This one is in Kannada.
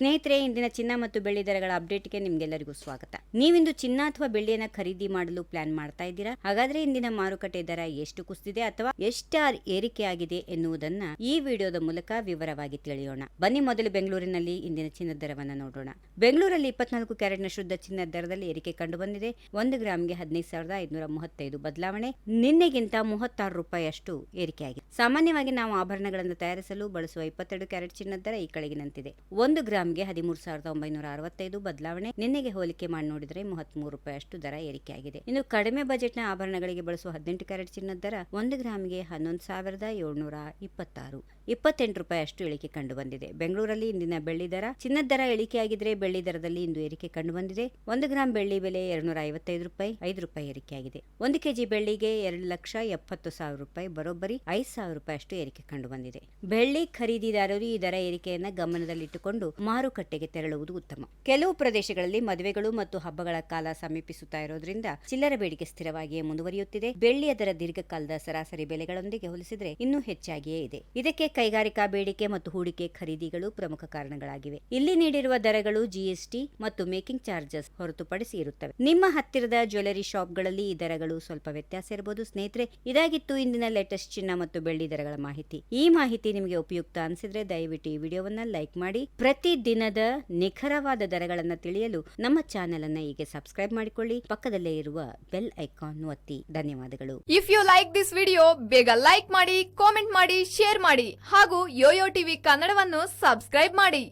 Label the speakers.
Speaker 1: ಸ್ನೇಹಿತರೆ, ಇಂದಿನ ಚಿನ್ನ ಮತ್ತು ಬೆಳ್ಳಿ ದರಗಳ ಅಪ್ಡೇಟ್ಗೆ ನಿಮ್ಗೆಲ್ಲರಿಗೂ ಸ್ವಾಗತ. ನೀವಿಂದು ಚಿನ್ನ ಅಥವಾ ಬೆಳ್ಳಿಯನ್ನ ಖರೀದಿ ಮಾಡಲು ಪ್ಲಾನ್ ಮಾಡ್ತಾ ಇದ್ದೀರಾ? ಹಾಗಾದ್ರೆ ಇಂದಿನ ಮಾರುಕಟ್ಟೆ ದರ ಎಷ್ಟು ಕುಸಿದಿದೆ ಅಥವಾ ಎಷ್ಟು ಏರಿಕೆಯಾಗಿದೆ ಎನ್ನುವುದನ್ನ ಈ ವಿಡಿಯೋದ ಮೂಲಕ ವಿವರವಾಗಿ ತಿಳಿಯೋಣ. ಬನ್ನಿ, ಮೊದಲು ಬೆಂಗಳೂರಿನಲ್ಲಿ ಇಂದಿನ ಚಿನ್ನದ ದರವನ್ನ ನೋಡೋಣ. ಬೆಂಗಳೂರಲ್ಲಿ 24 ಕ್ಯಾರೆಟ್ನ ಶುದ್ಧ ಚಿನ್ನದ ದರದಲ್ಲಿ ಏರಿಕೆ ಕಂಡು ಬಂದಿದೆ. 1 ಗ್ರಾಮ್ಗೆ 15,535 ಬದಲಾವಣೆ, ನಿನ್ನೆಗಿಂತ 36 ರೂಪಾಯಿಯಷ್ಟು ಏರಿಕೆಯಾಗಿದೆ. ಸಾಮಾನ್ಯವಾಗಿ ನಾವು ಆಭರಣಗಳನ್ನು ತಯಾರಿಸಲು ಬಳಸುವ 22 ಕ್ಯಾರೆಟ್ ಚಿನ್ನದ ದರ ಈ ಕೆಳಗಿನಂತಿದೆ. 1 ಗ್ರಾಮ್ಗೆ 13,965 ಬದಲಾವಣೆ, ನಿನ್ನೆಗೆ ಹೋಲಿಕೆ ಮಾಡಿ ನೋಡಿದರೆ 33 ರೂಪಾಯಿಯಷ್ಟು ದರ ಏರಿಕೆಯಾಗಿದೆ. ಇನ್ನು ಕಡಿಮೆ ಬಜೆಟ್ನ ಆಭರಣಗಳಿಗೆ ಬಳಸುವ 18 ಕ್ಯಾರೆಟ್ ಚಿನ್ನದ ದರ 1 ಗ್ರಾಮ್ಗೆ 11,726 28 ರೂಪಾಯಿಯಷ್ಟು ಇಳಿಕೆ ಕಂಡು ಬಂದಿದೆ. ಬೆಂಗಳೂರಲ್ಲಿ ಇಂದಿನ ಬೆಳ್ಳಿ ದರ, ಚಿನ್ನದ ದರ ಇಳಿಕೆಯಾಗಿದ್ರೆ ಬೆಳ್ಳಿ ದರದಲ್ಲಿ ಇಂದು ಏರಿಕೆ ಕಂಡು ಬಂದಿದೆ. 1 ಗ್ರಾಂ ಬೆಳ್ಳಿ ಬೆಲೆ 255 ರೂಪಾಯಿ, 5 ರೂಪಾಯಿ ಏರಿಕೆಯಾಗಿದೆ. 1 ಕೆಜಿ ಬೆಳ್ಳಿಗೆ 2,70,000 ರೂಪಾಯಿ, ಬರೋಬ್ಬರಿ 5,000 ರೂಪಾಯಿಯಷ್ಟು ಏರಿಕೆ ಕಂಡು ಬಂದಿದೆ. ಬೆಳ್ಳಿ ಖರೀದಿದಾರರು ಈ ದರ ಏರಿಕೆಯನ್ನ ಗಮನದಲ್ಲಿಟ್ಟುಕೊಂಡು ಮಾರುಕಟ್ಟೆಗೆ ತೆರಳುವುದು ಉತ್ತಮ. ಕೆಲವು ಪ್ರದೇಶಗಳಲ್ಲಿ ಮದುವೆಗಳು ಮತ್ತು ಹಬ್ಬಗಳ ಕಾಲ ಸಮೀಪಿಸುತ್ತಾ ಇರೋದ್ರಿಂದ ಚಿಲ್ಲರೆ ಬೇಡಿಕೆ ಸ್ಥಿರವಾಗಿಯೇ ಮುಂದುವರಿಯುತ್ತಿದೆ. ಬೆಳ್ಳಿಯ ದರ ದೀರ್ಘಕಾಲದ ಸರಾಸರಿ ಬೆಲೆಗಳೊಂದಿಗೆ ಹೋಲಿಸಿದರೆ ಇನ್ನೂ ಹೆಚ್ಚಾಗಿಯೇ ಇದೆ. ಇದಕ್ಕೆ ಕೈಗಾರಿಕಾ ಬೇಡಿಕೆ ಮತ್ತು ಹೂಡಿಕೆ ಖರೀದಿಗಳು ಪ್ರಮುಖ ಕಾರಣಗಳಾಗಿವೆ. ಇಲ್ಲಿ ನೀಡಿರುವ ದರಗಳು ಜಿಎಸ್ಟಿ ಮತ್ತು ಮೇಕಿಂಗ್ ಚಾರ್ಜಸ್ ಹೊರತುಪಡಿಸಿ ಇರುತ್ತವೆ. ನಿಮ್ಮ ಹತ್ತಿರದ ಜ್ಯುವೆಲರಿ ಶಾಪ್ಗಳಲ್ಲಿ ಈ ದರಗಳು ಸ್ವಲ್ಪ ವ್ಯತ್ಯಾಸ ಇರಬಹುದು. ಸ್ನೇಹಿತರೆ, ಇದಾಗಿತ್ತು ಇಂದಿನ ಲೇಟೆಸ್ಟ್ ಚಿನ್ನ ಮತ್ತು ಬೆಳ್ಳಿ ದರಗಳ ಮಾಹಿತಿ. ಈ ಮಾಹಿತಿ ನಿಮಗೆ ಉಪಯುಕ್ತ ಅನಿಸಿದ್ರೆ ದಯವಿಟ್ಟು ಈ ವಿಡಿಯೋವನ್ನ ಲೈಕ್ ಮಾಡಿ. ಪ್ರತಿ ದಿನದ ನಿಖರವಾದ ದರಗಳನ್ನು ತಿಳಿಯಲು ನಮ್ಮ ಚಾನೆಲ್ ಅನ್ನ ಹೀಗೆ ಸಬ್ಸ್ಕ್ರೈಬ್ ಮಾಡಿಕೊಳ್ಳಿ. ಪಕ್ಕದಲ್ಲೇ ಇರುವ ಬೆಲ್ ಐಕಾನ್ ಒತ್ತಿ. ಧನ್ಯವಾದಗಳು.
Speaker 2: If you like this video, ಬೇಗ ಲೈಕ್ ಮಾಡಿ, ಕಾಮೆಂಟ್ ಮಾಡಿ, ಶೇರ್ ಮಾಡಿ ಹಾಗೂ ಯೋಯೋ ಟಿವಿ ಕನ್ನಡವನ್ನು ಸಬ್ಸ್ಕ್ರೈಬ್ ಮಾಡಿ.